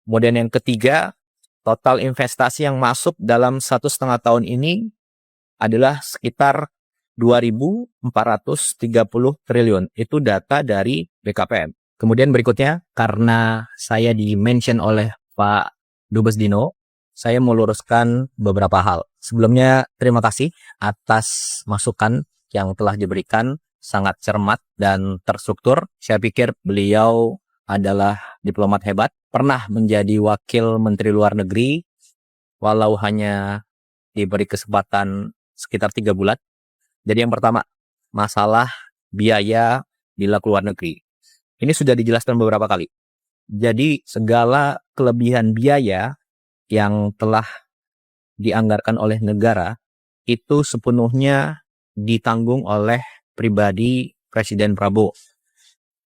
Kemudian yang ketiga, total investasi yang masuk dalam 1,5 tahun ini adalah sekitar 2.430 triliun. Itu data dari BKPM. Kemudian berikutnya, karena saya di-mention oleh Pak Dubes Dino, saya mau luruskan beberapa hal. Sebelumnya, terima kasih atas masukan yang telah diberikan, sangat cermat dan terstruktur. Saya pikir beliau adalah diplomat hebat, pernah menjadi wakil Menteri Luar Negeri, walau hanya diberi kesempatan sekitar 3 bulan. Jadi yang pertama, masalah biaya bila keluar negeri. Ini sudah dijelaskan beberapa kali. Jadi segala kelebihan biaya yang telah dianggarkan oleh negara itu sepenuhnya ditanggung oleh pribadi Presiden Prabowo.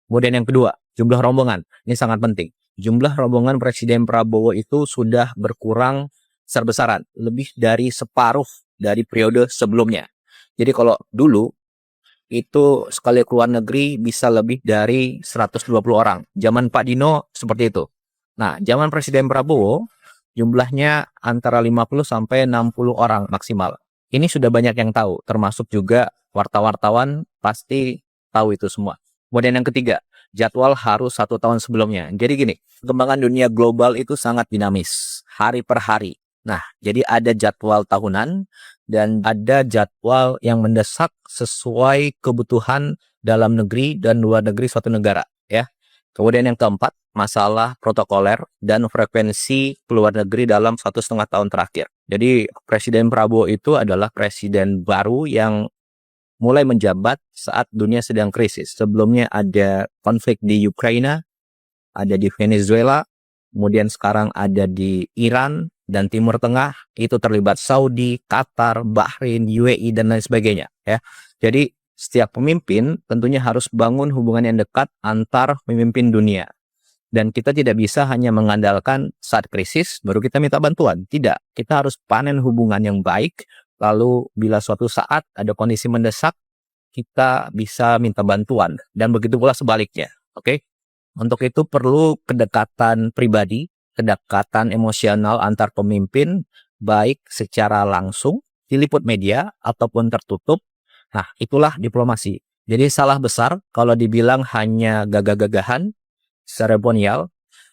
Kemudian yang kedua, jumlah rombongan. Ini sangat penting. Jumlah rombongan Presiden Prabowo itu sudah berkurang besar-besaran, lebih dari separuh dari periode sebelumnya. Jadi kalau dulu itu sekali keluar negeri bisa lebih dari 120 orang. Zaman Pak Dino seperti itu. Nah, zaman Presiden Prabowo jumlahnya antara 50 sampai 60 orang maksimal. Ini sudah banyak yang tahu, termasuk juga wartawan pasti tahu itu semua. Kemudian yang ketiga, jadwal harus 1 tahun sebelumnya. Jadi gini, perkembangan dunia global itu sangat dinamis, hari per hari. Nah, jadi ada jadwal tahunan dan ada jadwal yang mendesak sesuai kebutuhan dalam negeri dan luar negeri suatu negara, ya. Kemudian yang keempat, masalah protokoler dan frekuensi keluar negeri dalam 1,5 tahun terakhir. Jadi Presiden Prabowo itu adalah presiden baru yang mulai menjabat saat dunia sedang krisis. Sebelumnya ada konflik di Ukraina, ada di Venezuela, kemudian sekarang ada di Iran dan Timur Tengah, itu terlibat Saudi, Qatar, Bahrain, UAE, dan lain sebagainya. Ya. Jadi setiap pemimpin tentunya harus bangun hubungan yang dekat antar pemimpin dunia. Dan kita tidak bisa hanya mengandalkan saat krisis baru kita minta bantuan. Tidak, kita harus panen hubungan yang baik, lalu bila suatu saat ada kondisi mendesak, kita bisa minta bantuan. Dan begitu pula sebaliknya. Oke? Untuk itu perlu kedekatan pribadi, kedekatan emosional antar pemimpin, baik secara langsung, diliput media, ataupun tertutup. Nah, itulah diplomasi. Jadi salah besar kalau dibilang hanya gagah-gagahan, seremonial.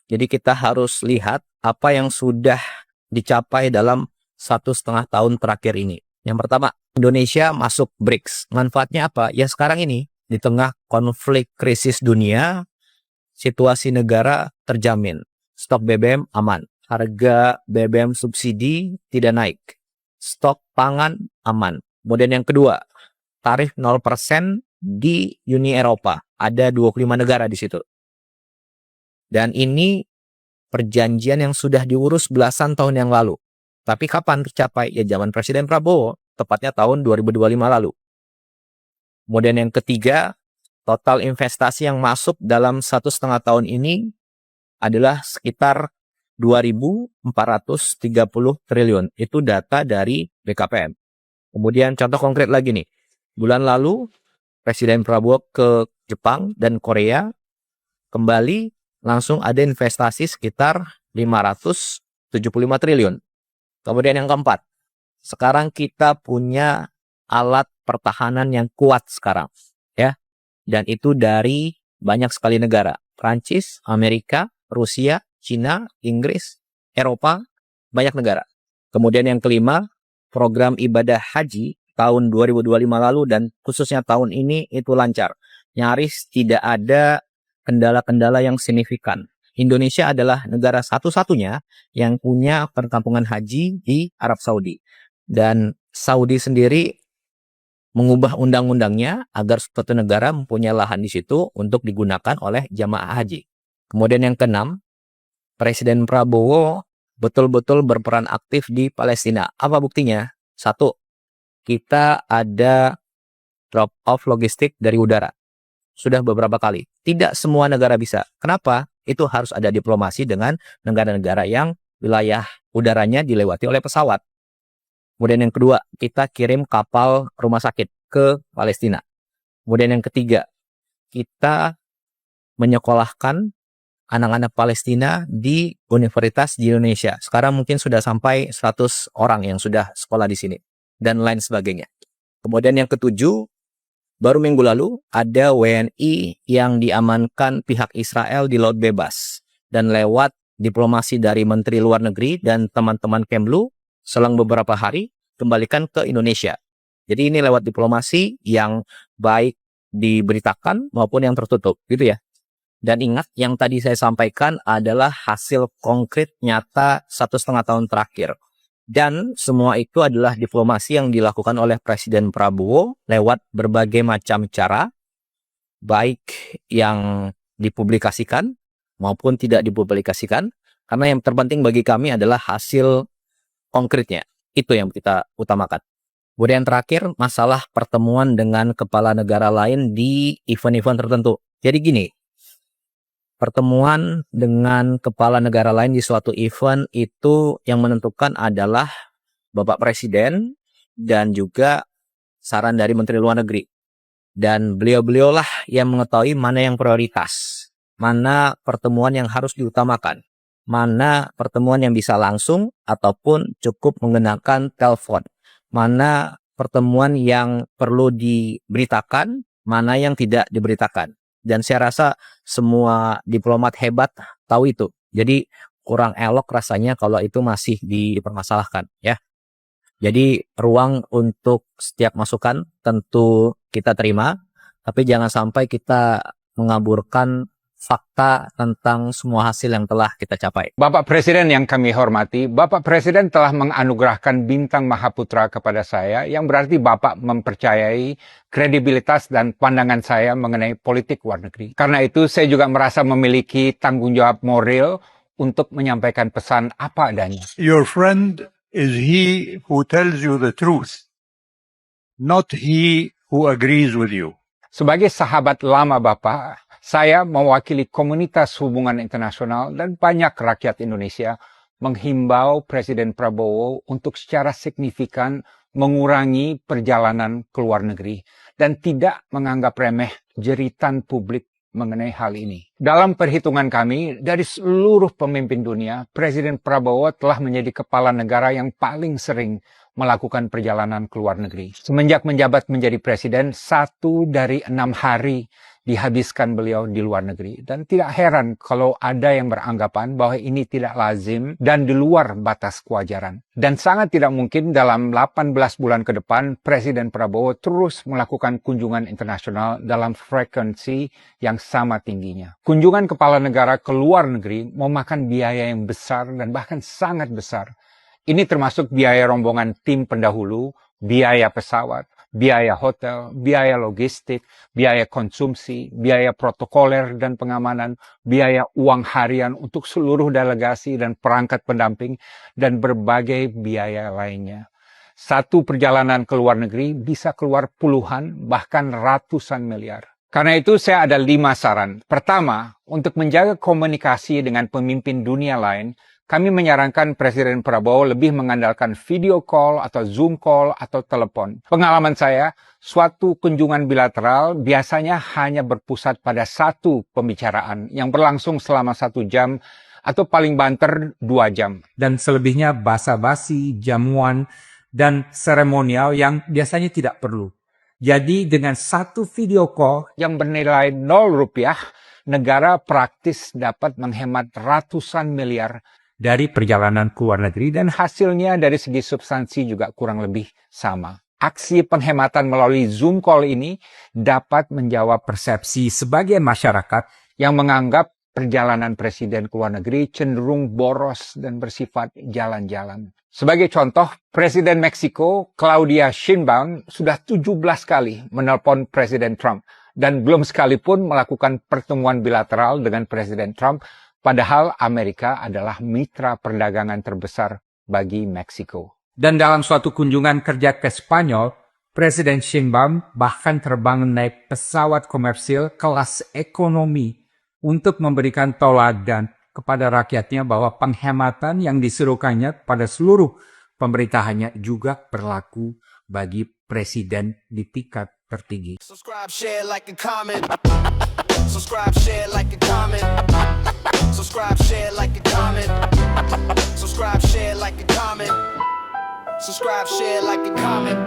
Jadi kita harus lihat apa yang sudah dicapai dalam 1,5 tahun terakhir ini. Yang pertama, Indonesia masuk BRICS. Manfaatnya apa? Ya sekarang ini, di tengah konflik krisis dunia, situasi negara terjamin. Stok BBM aman. Harga BBM subsidi tidak naik. Stok pangan aman. Kemudian yang kedua, tarif 0% di Uni Eropa. Ada 25 negara di situ. Dan ini perjanjian yang sudah diurus belasan tahun yang lalu. Tapi kapan tercapai? Ya zaman Presiden Prabowo, tepatnya tahun 2025 lalu. Kemudian yang ketiga, total investasi yang masuk dalam 1,5 tahun ini adalah sekitar 2.430 triliun. Itu data dari BKPM. Kemudian contoh konkret lagi nih. Bulan lalu, Presiden Prabowo ke Jepang dan Korea, kembali langsung ada investasi sekitar 575 triliun. Kemudian yang keempat, sekarang kita punya alat pertahanan yang kuat sekarang, ya. Dan itu dari banyak sekali negara. Prancis, Amerika, Rusia, Cina, Inggris, Eropa, banyak negara. Kemudian yang kelima, program ibadah haji tahun 2025 lalu dan khususnya tahun ini itu lancar. Nyaris tidak ada kendala-kendala yang signifikan. Indonesia adalah negara satu-satunya yang punya perkampungan haji di Arab Saudi. Dan Saudi sendiri mengubah undang-undangnya agar suatu negara mempunyai lahan di situ untuk digunakan oleh jamaah haji. Kemudian yang keenam, Presiden Prabowo betul-betul berperan aktif di Palestina. Apa buktinya? Satu, kita ada drop-off logistik dari udara. Sudah beberapa kali. Tidak semua negara bisa. Kenapa? Itu harus ada diplomasi dengan negara-negara yang wilayah udaranya dilewati oleh pesawat. Kemudian yang kedua, kita kirim kapal rumah sakit ke Palestina. Kemudian yang ketiga, kita menyekolahkan anak-anak Palestina di universitas di Indonesia. Sekarang mungkin sudah sampai 100 orang yang sudah sekolah di sini dan lain sebagainya. Kemudian yang ketujuh, baru minggu lalu ada WNI yang diamankan pihak Israel di Laut Bebas dan lewat diplomasi dari Menteri Luar Negeri dan teman-teman Kemlu selang beberapa hari kembalikan ke Indonesia. Jadi ini lewat diplomasi yang baik diberitakan maupun yang tertutup gitu ya. Dan ingat, yang tadi saya sampaikan adalah hasil konkret nyata 1,5 tahun terakhir. Dan semua itu adalah diplomasi yang dilakukan oleh Presiden Prabowo lewat berbagai macam cara, baik yang dipublikasikan maupun tidak dipublikasikan. Karena yang terpenting bagi kami adalah hasil konkretnya. Itu yang kita utamakan. Kemudian terakhir, masalah pertemuan dengan kepala negara lain di event-event tertentu. Jadi gini, pertemuan dengan kepala negara lain di suatu event itu yang menentukan adalah Bapak Presiden dan juga saran dari Menteri Luar Negeri. Dan beliau-beliaulah yang mengetahui mana yang prioritas, mana pertemuan yang harus diutamakan, mana pertemuan yang bisa langsung ataupun cukup menggunakan telepon, mana pertemuan yang perlu diberitakan, mana yang tidak diberitakan. Dan saya rasa semua diplomat hebat tahu itu. Jadi kurang elok rasanya kalau itu masih dipermasalahkan ya. Jadi ruang untuk setiap masukan tentu kita terima, tapi jangan sampai kita mengaburkan fakta tentang semua hasil yang telah kita capai. Bapak Presiden yang kami hormati, Bapak Presiden telah menganugerahkan bintang Mahaputra kepada saya, yang berarti Bapak mempercayai kredibilitas dan pandangan saya mengenai politik luar negeri. Karena itu saya juga merasa memiliki tanggung jawab moral untuk menyampaikan pesan apa adanya. Your friend is he who tells you the truth, not he who agrees with you. Sebagai sahabat lama Bapak, saya mewakili komunitas hubungan internasional dan banyak rakyat Indonesia menghimbau Presiden Prabowo untuk secara signifikan mengurangi perjalanan ke luar negeri dan tidak menganggap remeh jeritan publik mengenai hal ini. Dalam perhitungan kami, dari seluruh pemimpin dunia, Presiden Prabowo telah menjadi kepala negara yang paling sering melakukan perjalanan ke luar negeri. Semenjak menjabat menjadi presiden, 1 dari 6 hari dihabiskan beliau di luar negeri. Dan tidak heran kalau ada yang beranggapan bahwa ini tidak lazim dan di luar batas kewajaran. Dan sangat tidak mungkin dalam 18 bulan ke depan, Presiden Prabowo terus melakukan kunjungan internasional dalam frekuensi yang sama tingginya. Kunjungan kepala negara ke luar negeri memakan biaya yang besar dan bahkan sangat besar. Ini termasuk biaya rombongan tim pendahulu, biaya pesawat, biaya hotel, biaya logistik, biaya konsumsi, biaya protokoler dan pengamanan, biaya uang harian untuk seluruh delegasi dan perangkat pendamping, dan berbagai biaya lainnya. Satu perjalanan ke luar negeri bisa keluar puluhan, bahkan ratusan miliar. Karena itu saya ada 5 saran. Pertama, untuk menjaga komunikasi dengan pemimpin dunia lain, kami menyarankan Presiden Prabowo lebih mengandalkan video call atau Zoom call atau telepon. Pengalaman saya, suatu kunjungan bilateral biasanya hanya berpusat pada satu pembicaraan yang berlangsung selama 1 jam atau paling banter 2 jam. Dan selebihnya basa-basi, jamuan, dan seremonial yang biasanya tidak perlu. Jadi dengan satu video call yang bernilai 0 rupiah, negara praktis dapat menghemat ratusan miliar dari perjalanan ke luar negeri, dan hasilnya dari segi substansi juga kurang lebih sama. Aksi penghematan melalui Zoom call ini dapat menjawab persepsi sebagian masyarakat yang menganggap perjalanan presiden ke luar negeri cenderung boros dan bersifat jalan-jalan. Sebagai contoh, Presiden Meksiko Claudia Sheinbaum sudah 17 kali menelpon Presiden Trump dan belum sekalipun melakukan pertemuan bilateral dengan Presiden Trump. Padahal Amerika adalah mitra perdagangan terbesar bagi Meksiko. Dan dalam suatu kunjungan kerja ke Spanyol, Presiden Sheinbaum bahkan terbang naik pesawat komersil kelas ekonomi untuk memberikan teladan kepada rakyatnya bahwa penghematan yang disuruhkannya pada seluruh pemerintahannya juga berlaku bagi presiden di tingkat tertinggi. Subscribe, share, like, and comment. Subscribe, share, like, and comment. Subscribe, share, like a comment. Subscribe, share, like a comment. Subscribe, share, like a comment.